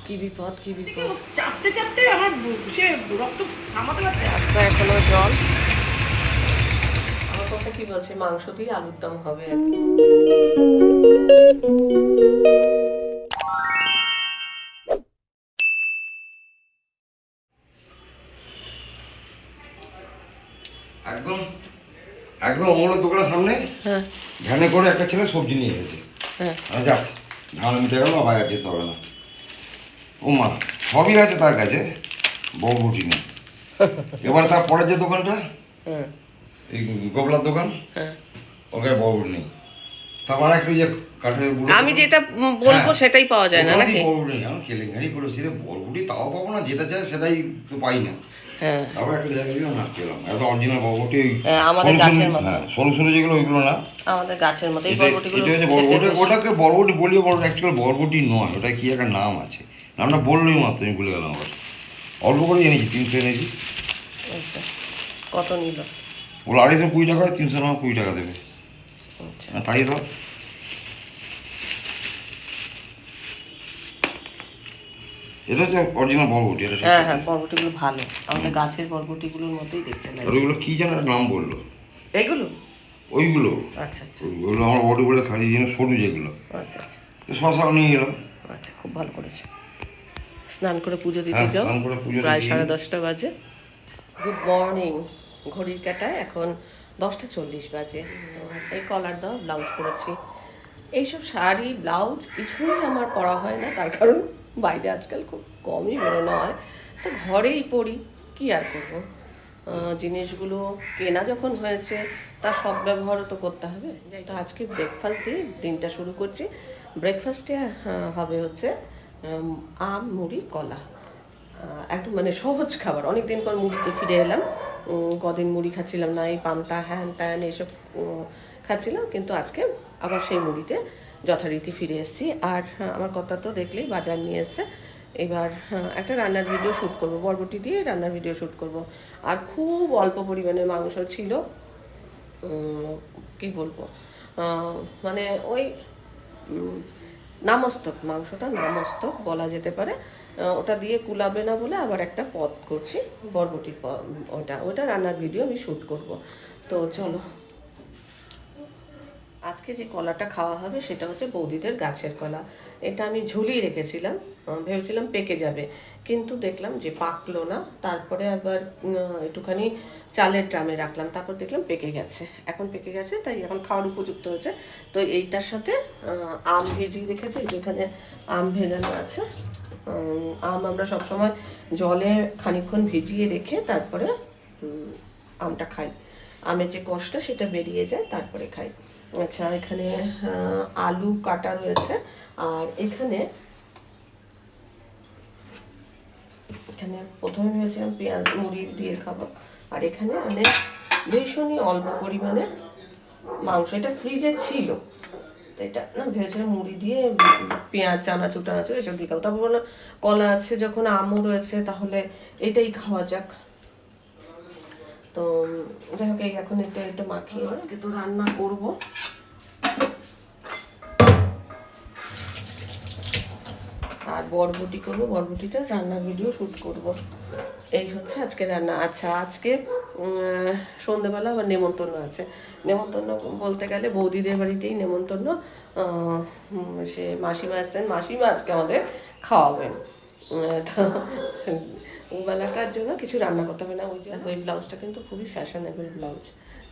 কি বিপদ কি বিপদ, চাপতে চাপতে আমার সে রক্ত থামাতে পারছে না। রাস্তায় এখনো জল। আমার কথা কি বলছে, মাংস দিয়ে আলুর দম হবে আর কি। একদম একদম অমলের দোকানের সামনে হ্যাঁ ভ্যানে করে একটা ছেলে সবজি নিয়ে এসেছে। হ্যাঁ যাক, ঝাল মিটে গেল, বাইরে যেতে হবে না। ও মা, সবই আছে তার কাছে, বউরুটি নেই। এবার তারপরে যে দোকানটা, হ্যাঁ এই গোবলার দোকান, হ্যাঁ। ওর কাছে বউরুটি নেই। তারপর একটু যে কাঠের গুঁড়ো, আমি যেটা বলবো হ্যাঁ, সেটাই পাওয়া যায় না নাকি? বউরুটি নেই। আমি কেলেঙ্কারি করেছি রে, বউরুটি তাও পাবো না, যেটা চাই সেটাই তো পাই না। হ্যাঁ তারপর একটা জায়গায় গেলাম, না পেলাম। এত অরিজিনাল বউরুটি, আমাদের গাছের মতো। হ্যাঁ, সরু সরু যেগুলো ওইগুলো না। আমাদের গাছের মতো এই এটা বরবটিগুলো হচ্ছে খেতে বরবটি, বেশ- ওটাকে বরবটি বলিও, বড় অ্যাকচুয়াল বরবটি নয়, ওটা কি একটা নাম আছে, নামটা বললোই মাত্র আমি ভুলে গেলাম। আবার অল্প করে এনেছি, 300 এনেছি। আচ্ছা, কত নিল? ওগুলো 220 টাকা, 300 টাকা 20 টাকা দেবে। আচ্ছা তাই ধর, এটা হচ্ছে অরিজিনাল বরবটি। এটা হ্যাঁ হ্যাঁ, বরবটিগুলো ভালো, আমাদের গাছের বরবটিগুলোর মতোই দেখতে আর লাগে। ওইগুলো কী যেন একটা নাম বললো, এগুলো ওইগুলো আচ্ছা আচ্ছা ওইগুলো আমার বডি বলে খাই, যেন সরু যেগুলো। আচ্ছা আচ্ছা তো শশাও নিয়ে এলাম। আচ্ছা, খুব ভালো করেছে। স্নান করে পুজো দিতে হ্যাঁ, যাও, স্নান করে পুজো প্রায় দিয়ে 10:30 বাজে। Good morning. ঘড়ির কাঁটায় এখন 10:40 বাজে। তো এই কলার দাও ব্লাউজ পরেছি। এইসব শাড়ি ব্লাউজ কিছুই আমার পরা হয় না, তার কারণ বাইরে আজকাল খুব কমই বেরোনো হয়, তো ঘরেই পরি, কি আর করবো। জিনিসগুলো কেনা যখন হয়েছে তার সদ্ব্যবহারও তো করতে হবে। তো আজকে ব্রেকফাস্ট দিয়ে দিনটা শুরু করছি। ব্রেকফাস্টে হবে হচ্ছে আম, মুড়ি, কলা। একদম মানে সহজ খাবার। অনেক দিন পর মুড়িতে ফিরে এলাম। কদিন মুড়ি খাচ্ছিলাম না, এই পান্তা হ্যান ত্যান এইসব খাচ্ছিলাম, কিন্তু আজকে আবার সেই মুড়িতে যথারীতি ফিরে এসেছি। আর আমার কথা তো দেখলেই বাজার নিয়ে এসছে। এবার একটা রান্নার ভিডিও শ্যুট করব, বরবটি দিয়ে রান্নার ভিডিও শ্যুট করব। আর খুব অল্প পরিমাণে মাংস ছিল। কি বলবো, মানে ওই নামস্তক, মাংসটা নামস্তক বলা যেতে পারে। ওটা দিয়ে কুলাবে না বলে আবার একটা পদ করছি, বরবটির ওটা ওটা রান্নার ভিডিও আমি শ্যুট করব। তো চলো, আজকে যে কলাটা খাওয়া হবে সেটা হচ্ছে বৌদিদের গাছের কলা। এটা আমি ঝুলিয়ে রেখেছিলাম, ভেবেছিলাম পেকে যাবে, কিন্তু দেখলাম যে পাকলো না। তারপরে আবার একটুখানি চালের ড্রামে রাখলাম, তারপর দেখলাম পেকে গেছে। এখন পেকে গেছে, তাই এখন খাওয়ার উপযুক্ত হয়েছে। তো এইটার সাথে আম ভেজিয়ে রেখেছি, যেখানে আম ভেজানো আছে। আম আমরা সবসময় জলে খানিকক্ষণ ভিজিয়ে রেখে তারপরে আমটা খাই। আমের যে কষটা সেটা বেরিয়ে যায়, তারপরে খাই। আচ্ছা, এখানে আলু কাটা রয়েছে, আর এখানে এখানে প্রথমে ভেবেছিলাম পেঁয়াজ মুড়ি দিয়ে খাবো, আর এখানে অনেক ভীষণই অল্প পরিমাণে মাংস, এটা ফ্রিজে ছিল, তো এটা না ভেবেছিলাম মুড়ি দিয়ে পেঁয়াজ চানাচুর টানাচুর এসব দিয়ে খাবো। তারপর বললাম কলা আছে যখন, আমও রয়েছে, তাহলে এটাই খাওয়া যাক। তো যাই হোক, এখন এটা একটু মাখিয়ে আজকে তো রান্না করবো। আর বরবটি করবো, বরবটিটা রান্নার ভিডিও শ্যুট করব। এই হচ্ছে আজকে রান্না। আচ্ছা, আজকে সন্ধ্যেবেলা আবার নেমন্তন্ন আছে। নেমন্তন্ন বলতে গেলে বৌদিদের বাড়িতেই নেমন্তন্ন। সে মাসিমা আসছেন, মাসিমা আজকে আমাদের খাওয়াবেন। তো বেলাটার জন্য কিছু রান্না করতে হবে না। ওই ব্লাউজটা কিন্তু খুবই ফ্যাশনেবল ব্লাউজ,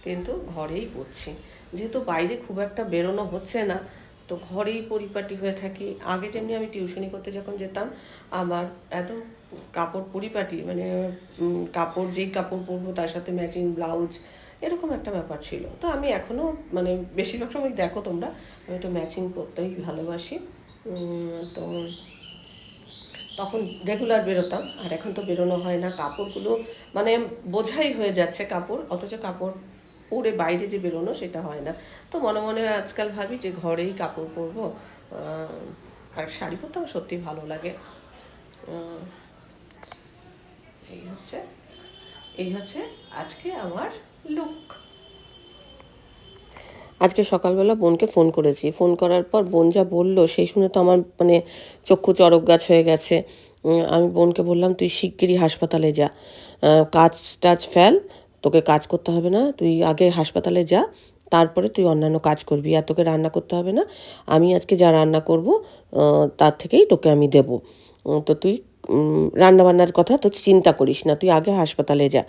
কিন্তু ঘরেই পরছি, যেহেতু বাইরে খুব একটা বেরোনো হচ্ছে না, তো ঘরেই পরিপাটি হয়ে থাকি। আগে যেমনি আমি টিউশনি করতে যখন যেতাম, আমার একদম কাপড় পরিপাটি, মানে কাপড় যেই কাপড় পরবো তার সাথে ম্যাচিং ব্লাউজ, এরকম একটা ব্যাপার ছিল। তো আমি এখনও মানে বেশিরভাগ সময় দেখো তোমরা, আমি একটু ম্যাচিং করতেই ভালোবাসি। তো তখন রেগুলার বেরোতাম, আর এখন তো বেরোনো হয় না। কাপড়গুলো মানে বোঝাই হয়ে যাচ্ছে কাপড়, অথচ কাপড় পরে বাইরে যে বেরোনো সেটা হয় না। তো মনে মনে আজকাল ভাবি যে ঘরেই কাপড় পরবো। আর শাড়ি পরতে আমার সত্যিই ভালো লাগে। এই হচ্ছে এই হচ্ছে আজকে আমার লুক। আজকে সকালবেলা বোনকে ফোন করেছি, ফোন করার পর বোন যা বললো সেই শুনে তো আমার মানে চক্ষু চড়ক গাছ হয়ে গেছে। আমি বোনকে বললাম তুই শিগগিরই হাসপাতালে যা, কাজ টাজ ফেল, তোকে কাজ করতে হবে না, তুই আগে হাসপাতালে যা, তারপরে তুই অন্যান্য কাজ করবি, আর তোকে রান্না করতে হবে না, আমি আজকে যা রান্না করব তার থেকেই তোকে আমি দেবো। তো তুই রান্নাবান্নার কথা তো চিন্তা করিস না, তুই আগে হাসপাতালে যা।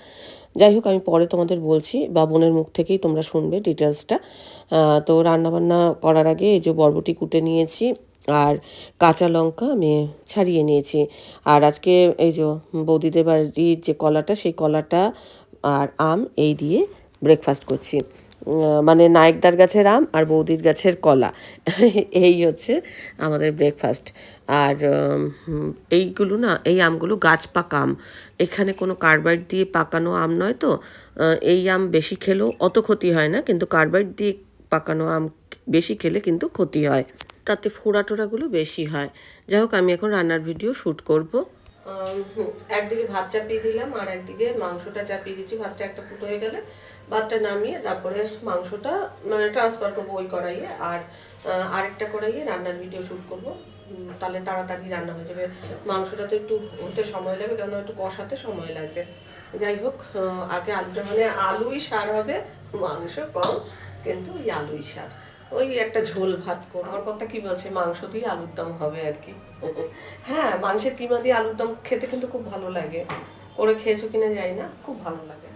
যাই হোক, আমি পরে তোমাদের বলছি বা বোনের মুখ থেকেই তোমরা শুনবে ডিটেলসটা। তো রান্নাবান্না করার আগে এই যে বরবটি কুটে নিয়েছি আর কাঁচা লঙ্কা আমি ছাড়িয়ে নিয়েছি। আর আজকে এই যে বৌদিদের বাড়ির যে কলাটা, সেই কলাটা আর আম এই দিয়ে ব্রেকফাস্ট করছি। মানে নায়েকদার গাছের আম আর বৌদির গাছের কলা, এই হচ্ছে আমাদের ব্রেকফাস্ট। আর এইগুলো না, এই আমগুলো গাছ পাকা আম, এখানে কোনো কার্বাইড দিয়ে পাকানো আম নয়। তো এই আম বেশি খেলেও অত ক্ষতি হয় না, কিন্তু কার্বাইড দিয়ে পাকানো আম বেশি খেলে কিন্তু ক্ষতি হয়, তাতে ফোড়া টোড়াগুলো বেশি হয়। যাই হোক, আমি এখন রান্নার ভিডিও শ্যুট করব। একদিকে ভাত চাপিয়ে দিলাম আর একদিকে মাংসটা চাপিয়ে দিচ্ছি। ভাতটা একটা ফুট হয়ে গেলে ভাতটা নামিয়ে তারপরে মাংসটা মানে ট্রান্সফার করবো ওই কড়াইয়ে, আর আরেকটা কড়াইয়ে রান্নার ভিডিও শ্যুট করবো। তাহলে তাড়াতাড়ি রান্না হয়ে যাবে। মাংসটা তো একটু হতে সময় লাগবে, কেননা একটু কষাতে সময় লাগবে। যাই হোক, আগে আলুটা মানে আলুই সার হবে, মাংস কম, কিন্তু ওই আলুই সার, ওই একটা ঝোল ভাত করবো। আমার কথা কি বলছে, মাংস দিয়ে আলুর দম হবে আর কি। হ্যাঁ, মাংসের কিমা দিয়ে আলুর দম খেতে কিন্তু খুব ভালো লাগে। করে খেয়েছো কিনা জানি না, খুব ভালো লাগে।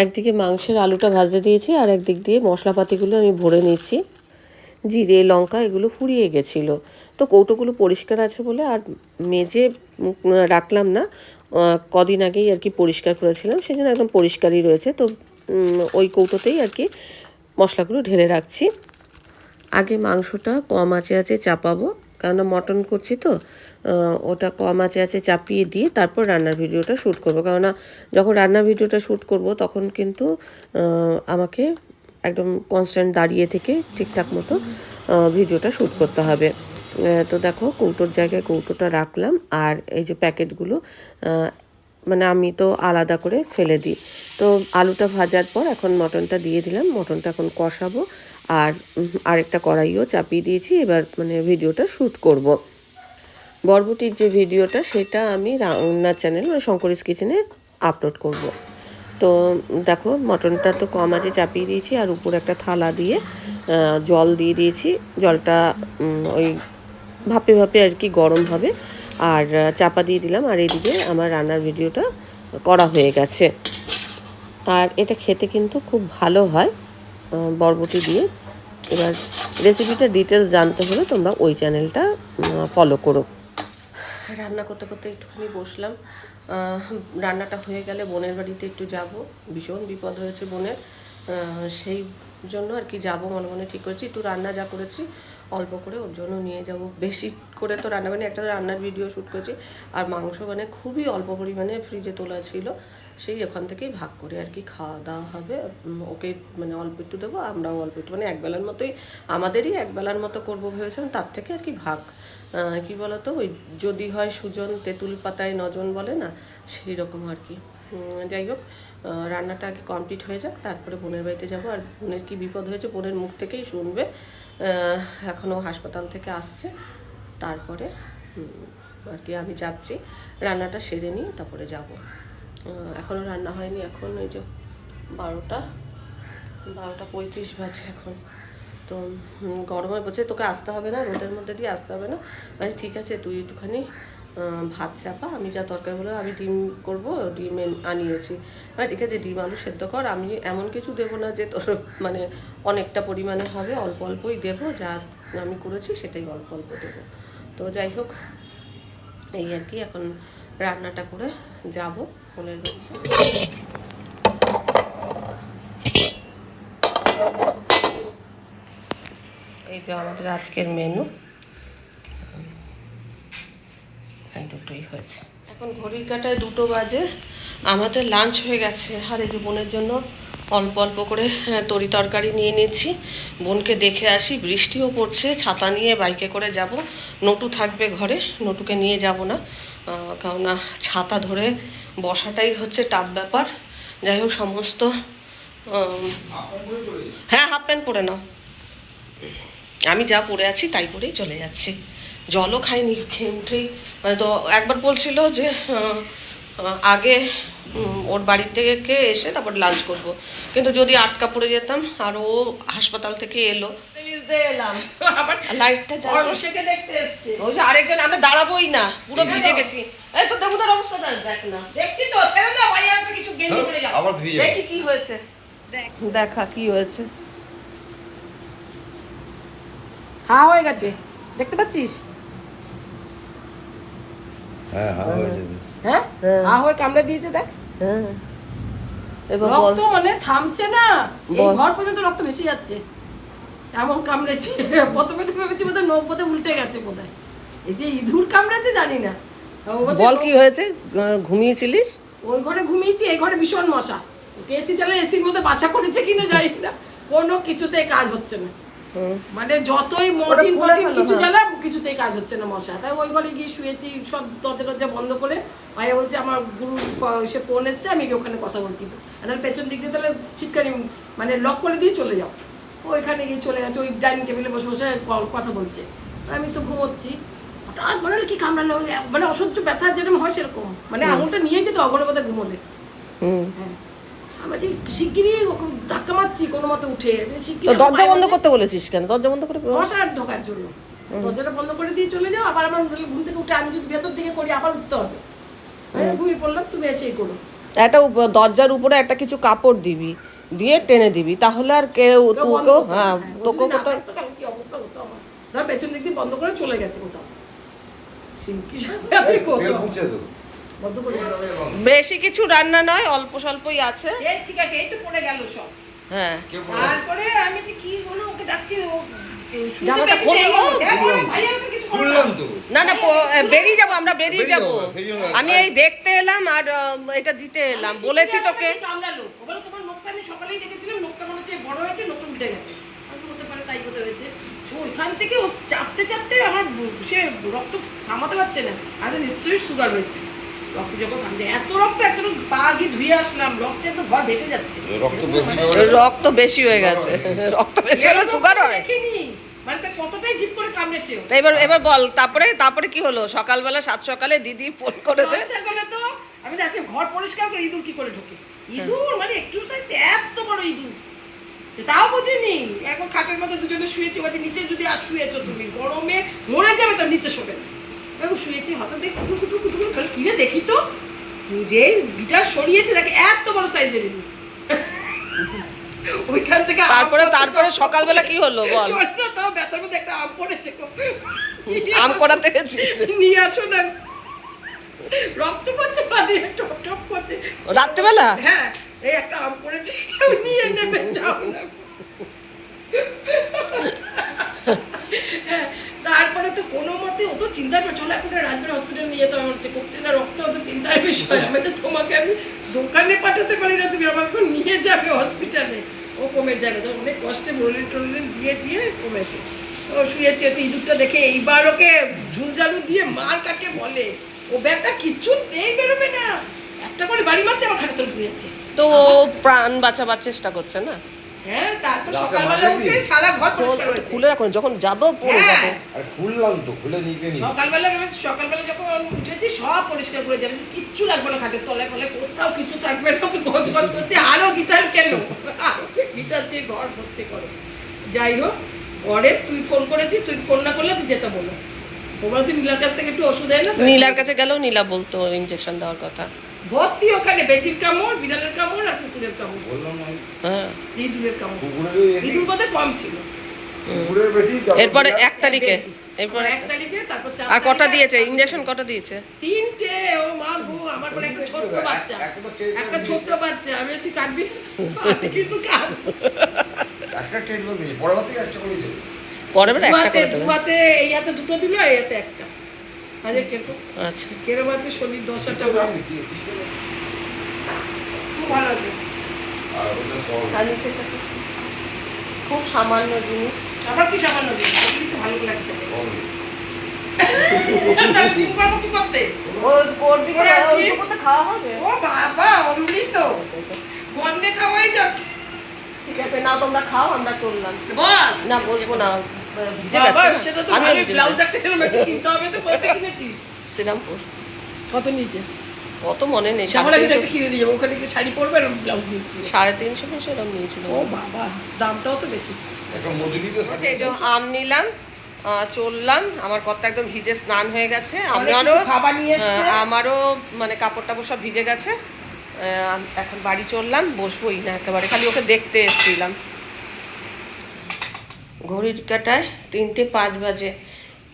একদিকে মাংসের আলুটা ভাজতে দিয়েছি আর একদিক দিয়ে মশলাপাতিগুলো আমি ভরে নিচ্ছি। জিরে লঙ্কা এগুলো ফুরিয়ে গেছিলো, তো কৌটোগুলো পরিষ্কার আছে বলে আর মেজে রাখলাম না। কদিন আগেই আর কি পরিষ্কার করেছিলাম, সেই জন্য একদম পরিষ্কারই রয়েছে। তো ওই কৌটোতেই আর কি মশলাগুলো ঢেলে রাখছি। আগে মাংসটা কম আঁচে চাপাবো, কেননা মটন করছি তো, ওটা কম আঁচে চাপিয়ে দিয়ে তারপর রান্নার ভিডিওটা শ্যুট করবো। কেননা যখন রান্নার ভিডিওটা শ্যুট করব তখন কিন্তু আমাকে একদম কনস্ট্যান্ট দাঁড়িয়ে থেকে ঠিকঠাক মতো ভিডিওটা শ্যুট করতে হবে। তো দেখো, কৌটোর জায়গায় কৌটোটা রাখলাম, আর এই যে প্যাকেটগুলো মানে আমি তো আলাদা করে ফেলে দিই। তো আলুটা ভাজার পর এখন মটনটা দিয়ে দিলাম, মটনটা এখন কষাবো। আর আরেকটা কড়াইও চাপিয়ে দিয়েছি, এবার মানে ভিডিওটা শ্যুট করব। বরবটির যে ভিডিওটা সেটা আমি রান্নার চ্যানেল মানে শঙ্করিস কিচেনে আপলোড করব। তো দেখো, মটনটা তো কম আঁচে চাপিয়ে দিয়েছি, আর উপরে একটা থালা দিয়ে জল দিয়ে দিয়েছি। জলটা ওই ভাপে ভাপে আর কি গরম হবে, আর চাপা দিয়ে দিলাম। আর এইদিকে আমার রান্নার ভিডিওটা করা হয়ে গেছে। আর এটা খেতে কিন্তু খুব ভালো হয় বরবটি দিয়ে। এবার রেসিপিটা ডিটেলস জানতে হলে তোমরা ওই চ্যানেলটা ফলো করো। রান্না করতে করতে একটুখানি বসলাম। রান্নাটা হয়ে গেলে বোনের বাড়িতে একটু যাব, ভীষণ বিপদ হয়েছে বোনের, সেই জন্য আর কি যাব মনে মনে ঠিক করেছি। একটু রান্না যা করেছি অল্প করে ওর জন্য নিয়ে যাব, বেশি করে তো রান্না মানে একটা রান্নার ভিডিও শ্যুট করেছি। আর মাংস মানে খুবই অল্প পরিমাণে ফ্রিজে তোলা ছিল, সেই ওখান থেকেই ভাগ করে আর কি খাওয়া দাওয়া হবে। ওকে মানে অল্প একটু দেবো, আমরাও অল্প একটু, মানে একবেলার মতোই, আমাদেরই একবেলার মতো করবো ভেবেছিলাম, তার থেকে আর কি ভাগ। কি বলতো, ওই যদি হয় সুজন তেঁতুল পাতায় নজন বলে না, সেই রকম আর কি। যাই হোক, রান্নাটা আগে কমপ্লিট হয়ে যাক, তারপরে বোনের বাড়িতে যাবো। আর বোনের কি বিপদ হয়েছে বোনের মুখ থেকেই শুনবে। এখনও হাসপাতাল থেকে আসছে, তারপরে আর কি আমি যাচ্ছি, রান্নাটা সেরে নিয়ে তারপরে যাব। এখনও রান্না হয়নি, এখন এই যে 12:35 বাজে এখন। তো গরমে বলছে তোকে আসতে হবে না, রোদের মধ্যে দিয়ে আসতে হবে না। মানে ঠিক আছে, তুই একটুখানি ভাত চাপা, আমি যা তরকারি বলে আমি ডিম করবো, ডিম আনিয়েছি। হ্যাঁ ঠিক আছে, ডিম আলু সেদ্ধ কর, আমি এমন কিছু দেবো না যে তোর মানে অনেকটা পরিমাণে হবে, অল্প অল্পই দেবো, যা আমি করেছি সেটাই অল্প অল্প দেবো। তো যাই হোক, এই আর কি, এখন রান্নাটা করে যাব বোনের বাড়িতে। এই যে আমাদের আজকের মেনু, এই দুটোই হয়েছে। এখন ঘড়ির কাঁটায় 2টো বাজে, আমাদের লাঞ্চ হয়ে গেছে। আর এই যে বোনের জন্য অল্প অল্প করে তরি তরকারি নিয়ে নিচ্ছি, বোনকে দেখে আসি। বৃষ্টিও পড়ছে, ছাতা নিয়ে বাইকে করে যাব। নটু থাকবে ঘরে, নটুকে নিয়ে যাব না, কেননা ছাতা ধরে বসাটাই হচ্ছে টাফ ব্যাপার। যাই হোক সমস্ত হ্যাঁ হাফ প্যান্ট পরে নাও। আমি যা পরে আছি তাই পরেই চলে যাচ্ছি, জলও খাইনি, খেয়ে উঠেই মানে তো একবার বলছিল যে আগে ওর বাড়ি থেকে এসে তারপর লাঞ্চ করব, কিন্তু যদি আটকা পড়ে যেতাম আর ও হাসপাতাল থেকে এলো এলাম আবার লাইটটা অর্ণশাকে দেখতে এসছে। ওই যে আরেকজন, আমরা দাঁড়াবোই না, পুরো ভিজে গেছি। এই তো দেবুদার অবস্থাটা দেখ না। দেখছি তো, ছেড়ে না ভাইয়া, একটা কিছু গেঞ্জি পরে যাও। আবার ভিজে যাবে। দেখি কি হয়েছে, দেখা কি হয়েছে। হ্যাঁ হয়ে গেছে, দেখতে পাচ্ছিস? হ্যাঁ হ্যাঁ হয়েছে। হ্যাঁ হ্যাঁ হয়ে কামড়ে দিয়েছে, দেখ। হ্যাঁ এবার বল। রক্ত মানে থামছে না, এই বল। ঘর পর্যন্ত রক্ত ভেসে যাচ্ছে, এমন কামড়েছে। প্রথমে তো ভেবেছি বোধহয় নৌপথে উল্টে গেছে বোধহয়, এই যে ইঁদুর কামড়েছে জানি না। ও বলছে, বল কি হয়েছে, ঘুমিয়েছিলিস? ওই ঘরে ঘুমিয়েছি, এই ঘরে ভীষণ মশা। এসি চালে এসির মধ্যে বাসা করেছে কিনা জানি না, কোনো কিছুতে কাজ হচ্ছে না। মানে যতই মর্টিন ফর্টিন কিছু জ্বালাম, কিছুতেই কাজ হচ্ছে না মশা। তাই ওই ঘরে গিয়ে শুয়েছি, সব দরজা টরজা বন্ধ করে। ভাইয়া বলছে আমার গুরু সে ফোন এসছে, আমি ওখানে কথা বলছি, আর তাহলে পেছন দিক দিয়ে তাহলে ছিটকানি মানে লক করে দিয়ে চলে যাও। ওইখানে গিয়ে চলে গেছে, ওই ডাইনিং টেবিলে বসে বসে কথা বলছে, আমি তো ঘুমোচ্ছি। হঠাৎ মনে হলো কি কামড়ালো, মানে অসহ্য ব্যথা যেরকম হয় সেরকম, মানে আঙুলটা নিয়ে যেত অঘরে বোধহয় ঘুমোলে। হ্যাঁ আমি যে শিগগিরই ধাক্কা মারছি কোনো মতে উঠে, তো দরজা বন্ধ করতে বলেছিস কেন? দরজা বন্ধ করে মশা ঢোকার জন্য দরজাটা বন্ধ করে দিয়ে চলে যাও। আবার আমার ঘুম থেকে উঠে আমি যদি ভেতর থেকে করি আবার উঠতে হবে। ঘুমিয়ে পড়লাম, তুমি এসেই করো। একটা দরজার উপরে একটা কিছু কাপড় দিবি, দিয়ে টেনে দিবি, তাহলে আর কেউ তোকেও হ্যাঁ তোকেও কোথাও। কি অবস্থা হতো আমার, ধর পেছন দিক দিয়ে বন্ধ করে চলে গেছে কোথাও। তেল মুছে তো। বন্ধ করে বেশি কিছু রান্না নয়, অল্প স্বল্পই আছে। সে ঠিক আছে, এই তো পড়ে গেল সব। হ্যাঁ তারপরে আমি যে কি হলো, ওকে ডাকছি, ও শুনতে জামাটা পেয়েছে, খোলো। ভাইয়া আমাকে কিছু করো না। খুললাম তো। না না বেরিয়ে যাবো, আমরা বেরিয়ে বেরিয়ে যাবো। যাবো, সেই জন্য। আমি এই দেখতে এলাম আর এটা দিতে এলাম, বলেছি তোকে। কামড়ালো, ও বলে তোমার নোকটা আমি সকালেই দেখেছিলাম, নোকটা মনে হচ্ছে বড় হয়েছে, নোকটা উল্টে গেছে। আমি হতে পারে তাই হতে হয়েছে। সো ওইখান থেকে ও চাপতে চাপতে আমার সে রক্ত থামাতে পারছে না, আর নিশ্চয়ই সুগার হয়েছে। রক্ত যখন থামছে, এত রক্ত পা গিয়ে ধুয়ে আসলাম, রক্তে তো ঘর ভেসে যাচ্ছে। রক্ত বেশি রক্ত বেশি হয়ে গেছে, রক্ত বেশি হলে সুগার হয়। দেখিনি, মানে তা কতটাই জিভ করে কামড়েছে ও। তা এবার বল, তারপরে কি হলো? সকালবেলা সাত সকালে দিদি ফোন করেছে। সকালে তো আমি যাচ্ছি ঘর পরিষ্কার করে, ইঁদুর কি করে ঢোকে? ইঁদুর মানে একটু সাইজ এত বড় ইঁদুর, তাও বুঝিনি। এখন খাটের মধ্যে দুজনে শুয়েছি, ওই যে নিচে যদি আর শুয়েছো তুমি, গরমে মরে যাবে, তো নিচে শোবে না। আমি শুয়েছি, হঠাৎ দেখি কুটু কুটু কুটু কুটু করে, কিনে দেখি তো যে গিটার সরিয়েছে, দেখে এত বড় সাইজের ইঁদুর। ওইখান থেকে তারপরে সকালবেলা কি হলো বল? ছোটটা তাও ব্যথার মধ্যে একটা আম পড়েছে, আম করাতে গেছিস? নিয়ে আসো না, রক্ত পড়ছে পা দিয়ে, টপ টপ করছে রাত্রেবেলা? হ্যাঁ, এই একটা আম পড়েছে, নিয়ে নেবে যাও না। তারপরে তো কোনো মতে ও তো চিন্তার বিষয়, চলো এখন রাজবাড়ি হসপিটাল নিয়ে যেতে হচ্ছে, করছে না রক্ত, অত চিন্তার বিষয়। আমি তো তোমাকে আমি দোকানে পাঠাতে পারি না, তুমি আমাকে নিয়ে যাবে হসপিটালে, ও কমে যাবে। তো অনেক কষ্টে বললেন টললেন, দিয়ে কমেছে। ও শুয়েছে, তো ইঁদুরটা দেখে এইবার ওকে ঝুলঝালু দিয়ে মার কাকে বলে, ও ব্যাগটা কিছুতেই বেরোবে না, একটা করে বাড়ি মারছে, আমার খাটে তুলে যাচ্ছে। তো প্রাণ বাঁচাবার চেষ্টা করছে না? হ্যাঁ, তারপর সকালবেলা উঠে সারা ঘর পরিষ্কার হয়েছে। খুলে রাখুন, যখন যাবো পরে যাবো। আর খুললাম তো, খুলে নিয়ে নি। সকালবেলা যখন উঠেছি সব পরিষ্কার করে যাবে, কিচ্ছু লাগবে না, খাটের তলায় ফলে কোথাও কিছু থাকবে না। ওকে গজ গজ করছে, আরো গিটার কেন, আরো গিটার দিয়ে ঘর ভর্তি করো। যাই হোক, পরে তুই ফোন করেছিস, তুই ফোন না করলে তুই যেতে বলো। ও বলছি নীলার কাছ থেকে একটু ওষুধ এনে না, নীলার কাছে গেলেও নীলা বলতো ইনজেকশন দেওয়ার কথা। ভর্তি ওখানে বেজির কামড়, বিড়ালের কামড় আর কুকুরের কামড়, বললাম না, হ্যাঁ ইঁদুরের কামড়। কুকুরেরও বেশি। ইঁদুর বোধহয় কম ছিল। কুকুরের বেশি। এরপরে 1 তারিখে, এরপর 1 তারিখে, তারপর 4 আর কটা তারিখে, দিয়েছে ইনজেকশন? কটা দিয়েছে? 3টে। ও মা গো, আমার পরে একটা ছোট্ট বাচ্চা, একটা ছোট্ট বাচ্চা। আমি তুই কাঁদবি না? আমি কিন্তু কাঁদবো। একটা ট্রেন বলবি, পরের থেকে একটা করে দেবে। পরের বার একটা করে দেবে। দুয়াতে এই হাতে দুটো দিল, আর এই হাতে একটা। আজ কেরকম আচ্ছা, কেরম আছে শরীর, দশাটা খুব ভালো আছে। আর ওটা সব আর নিচেটা কি? খুব সামান্য জিনিস। আবার কি সামান্য জিনিস, কিন্তু ভালো লাগছে। সব। তাহলে দিন করবো কি করতে? ও করবি, ওরা কি? ওইটুকুতে খাওয়া হবে। ও বাবা, অমৃত। গন্ধে খাওয়াই যাক। ঠিক আছে, না তোমরা খাও, আমরা চললাম। বস না বলবো না, ভিজে বাবা, গেছে না। সেটা তো আমিও ভালোই, ভিজে ব্লাউজ গেছি। একটা এরকম একটা কিনতে হবে তো, কোথায় কিনেছিস? শ্রীরামপুর। কত নিচে? কত মনে নেই, শ্যামলা কিন্তু একটা কিনে দিয়ে যাবো, ওখানে কি শাড়ি পরবে আর ব্লাউজ নিতে? 350 এরকম নিয়েছিল। ও বাবা, দামটাও তো বেশি। একটা মজুরি তো আচ্ছা, এই যে আম নিলাম, চললাম। আমার কর্তা একদম ভিজে স্নান হয়ে গেছে, অনেক আমারও কিছু খাবার নিয়ে এসছে। আমারও মানে কাপড় টাপড় সব ভিজে গেছে। এখন বাড়ি চললাম, বসবোই না একেবারে, খালি ওকে দেখতে এসেছিলাম। ঘড়ির কাঁটায় 3:05 বাজে।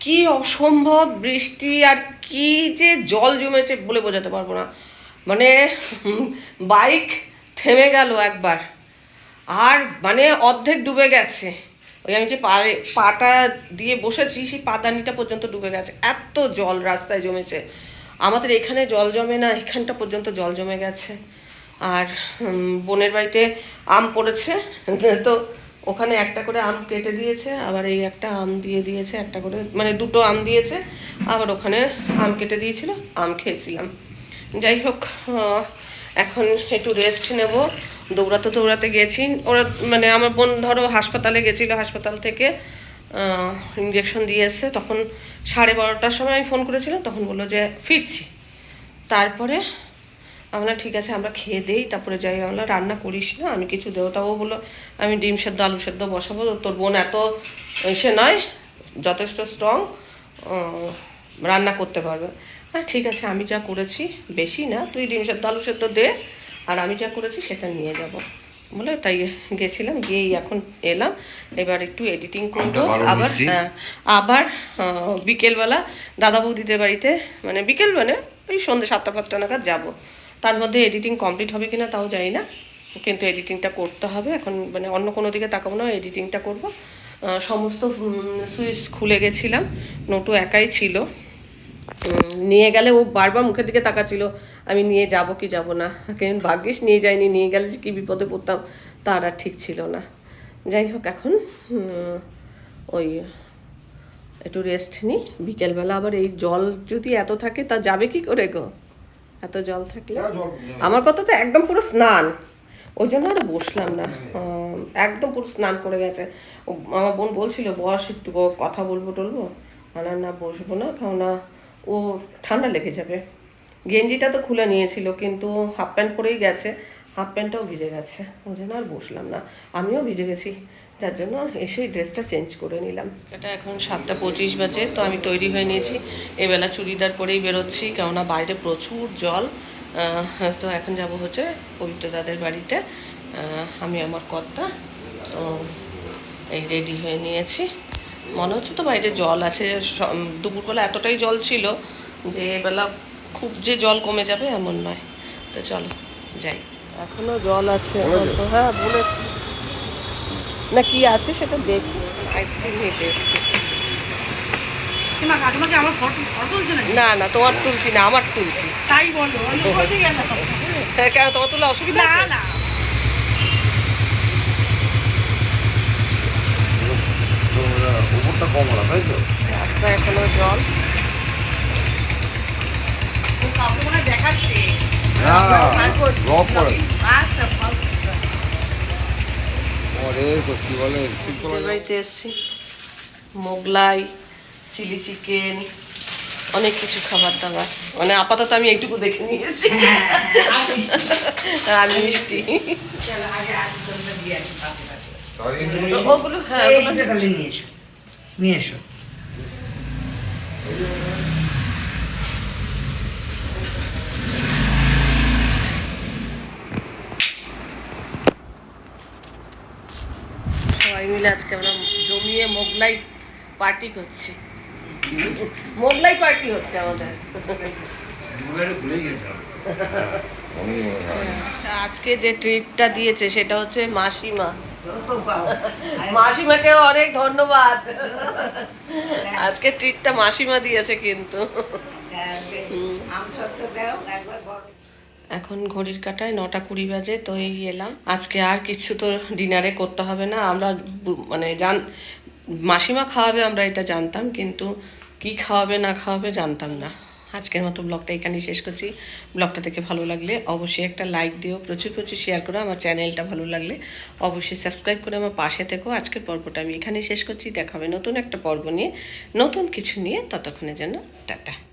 কি অসম্ভব বৃষ্টি, আর কি যে জল জমেছে বলে বোঝাতে পারবো না। মানে বাইক থেমে গেল একবার, আর মানে অর্ধেক ডুবে গেছে। ওই আমি যে পাটা দিয়ে বসেছি, সেই পাতানিটা পর্যন্ত ডুবে গেছে, এত জল রাস্তায় জমেছে। আমাদের এখানে জল জমে না, এখানটা পর্যন্ত জল জমে গেছে। আর বোনের বাড়িতে আম পড়েছে, তো ওখানে একটা করে আম কেটে দিয়েছে, আবার এই একটা আম দিয়ে দিয়েছে, একটা করে মানে 2টো আম দিয়েছে, আবার ওখানে আম কেটে দিয়েছিল, আম খেয়েছিলাম। যাই হোক, এখন একটু রেস্ট নেব। দৌড়াতে দৌড়াতে গেছি, ওরা মানে আমার বোন ধরো হাসপাতালে গেছিলো, হাসপাতাল থেকে ইঞ্জেকশন দিয়ে এসছে। তখন 12:30টার সময় আমি ফোন করেছিলাম, তখন বললো যে ফিরছি। তারপরে আমরা ঠিক আছে আমরা খেয়ে দেই, তারপরে যাই। আমরা রান্না করিস না, আমি কিছু দেবো। তাও বললো আমি ডিম সেদ্ধ আলু সেদ্ধ বসাবো, তোর বোন এত সে নয়, যথেষ্ট স্ট্রং, রান্না করতে পারবে। হ্যাঁ ঠিক আছে, আমি যা করেছি বেশি না, তুই ডিম সেদ্ধ আলু সেদ্ধ দে, আর আমি যা করেছি সেটা নিয়ে যাব বলে তাই গেছিলাম। গিয়েই এখন এলাম, এবার একটু এডিটিং করবো। আবার আবার বিকেলবেলা দাদা বৌদিদের বাড়িতে, মানে বিকেল মানে ওই সন্ধ্যে 7টা-8টা নাগাদ যাবো। তার মধ্যে এডিটিং কমপ্লিট হবে কিনা তাও জানি না, কিন্তু এডিটিংটা করতে হবে। এখন মানে অন্য কোনো দিকে তাকাবো না, এডিটিংটা করব। সমস্ত সুইচ খুলে গেছিলাম, নটু একাই ছিল। নিয়ে গেলে ও বারবার মুখের দিকে তাকাচ্ছিল আমি নিয়ে যাব কি যাব না, কিন্তু ভাগ্যিস নিয়ে যাইনি, নিয়ে গেলে যে কী বিপদে পড়তাম তার আর ঠিক ছিল না। যাই হোক, এখন ওই একটু রেস্ট নিই। বিকেলবেলা আবার এই জল যদি এত থাকে তা যাবে কি করে গো, এত জল থাকলে। আমার কথা তো একদম পুরো স্নান, ওই জন্য আর বসলাম না, একদম পুরো স্নান করে গেছে। আমার বোন বলছিল বস একটু কথা বলবো টলবো, না বসবো না, কেননা ও ঠান্ডা লেগে যাবে। গেঞ্জিটা তো খুলে নিয়েছিল, কিন্তু হাফ প্যান্ট পরেই গেছে, হাফ প্যান্টটাও ভিজে গেছে, ওই জন্য আর বসলাম না। আমিও ভিজে গেছি, যার জন্য এসে ড্রেসটা চেঞ্জ করে নিলাম। এটা এখন 7:25 বাজে, তো আমি তৈরি হয়ে নিয়েছি। এবেলা চুড়িদার পরেই বেরোচ্ছি, কেননা বাইরে প্রচুর জল। তো এখন যাব হচ্ছে পবিত্র দাদের বাড়িতে, আমি আমার কর্তা। তো এই রেডি হয়ে নিয়েছি, মনে হচ্ছে তো বাইরে জল আছে। দুপুরবেলা এতটাই জল ছিল যে এবেলা খুব যে জল কমে যাবে এমন নয়। তো চলো যাই, এখনো জল আছে। হ্যাঁ বলেছি না, কি আছে সেটা দেখি। আইসক্রিম নিতে এসছি। না না, তোমার তুলছি না, আমার তুলছি। তাই বলো, কেন তোমার তুলে অসুবিধা আছে? না উপরটা কম হলো, তাই তো? রাস্তায় এখনো জল। দেখাচ্ছে। ড্রপ করে আচ্ছা, ওরে তো কি বলে শিবতলা বাড়িতে এসছি, মোগলাই, চিলি চিকেন, অনেক কিছু খাবার দাবার, মানে আপাতত আমি এইটুকু দেখে নিয়েছি। আর মিষ্টি ওগুলো, হ্যাঁ নিয়ে এসো। সবাই মিলে আজকে আমরা জমিয়ে মোগলাই পার্টি করছি। মোগলাই পার্টি হচ্ছে আমাদের। আজকে যে ট্রিটটা দিয়েছে সেটা হচ্ছে মাসিমা। মাসিমাকে অনেক ধন্যবাদ, আজকে ট্রিটটা মাসিমা দিয়েছে কিন্তু। এখন ঘড়ির কাঁটায় 9:20 বাজে, তো এই এলাম। আজকে আর কিছু তো ডিনারে করতে হবে না, আমরা মানে মাসিমা খাওয়াবে আমরা এটা জানতাম, কিন্তু কি খাওয়াবে না খাওয়াবে জানতাম না। আজকের মতো ব্লগটা এখানেই শেষ করছি। ব্লগটা দেখে ভালো লাগলে অবশ্যই একটা লাইক দিও, প্রচুর প্রচুর শেয়ার করো। আমার চ্যানেলটা ভালো লাগলে অবশ্যই সাবস্ক্রাইব করে আমার পাশে থেকো। আজকের পর্বটা আমি এখানেই শেষ করছি। দেখা হবে নতুন একটা পর্ব নিয়ে, নতুন কিছু নিয়ে। ততক্ষণের জন্য টাটা।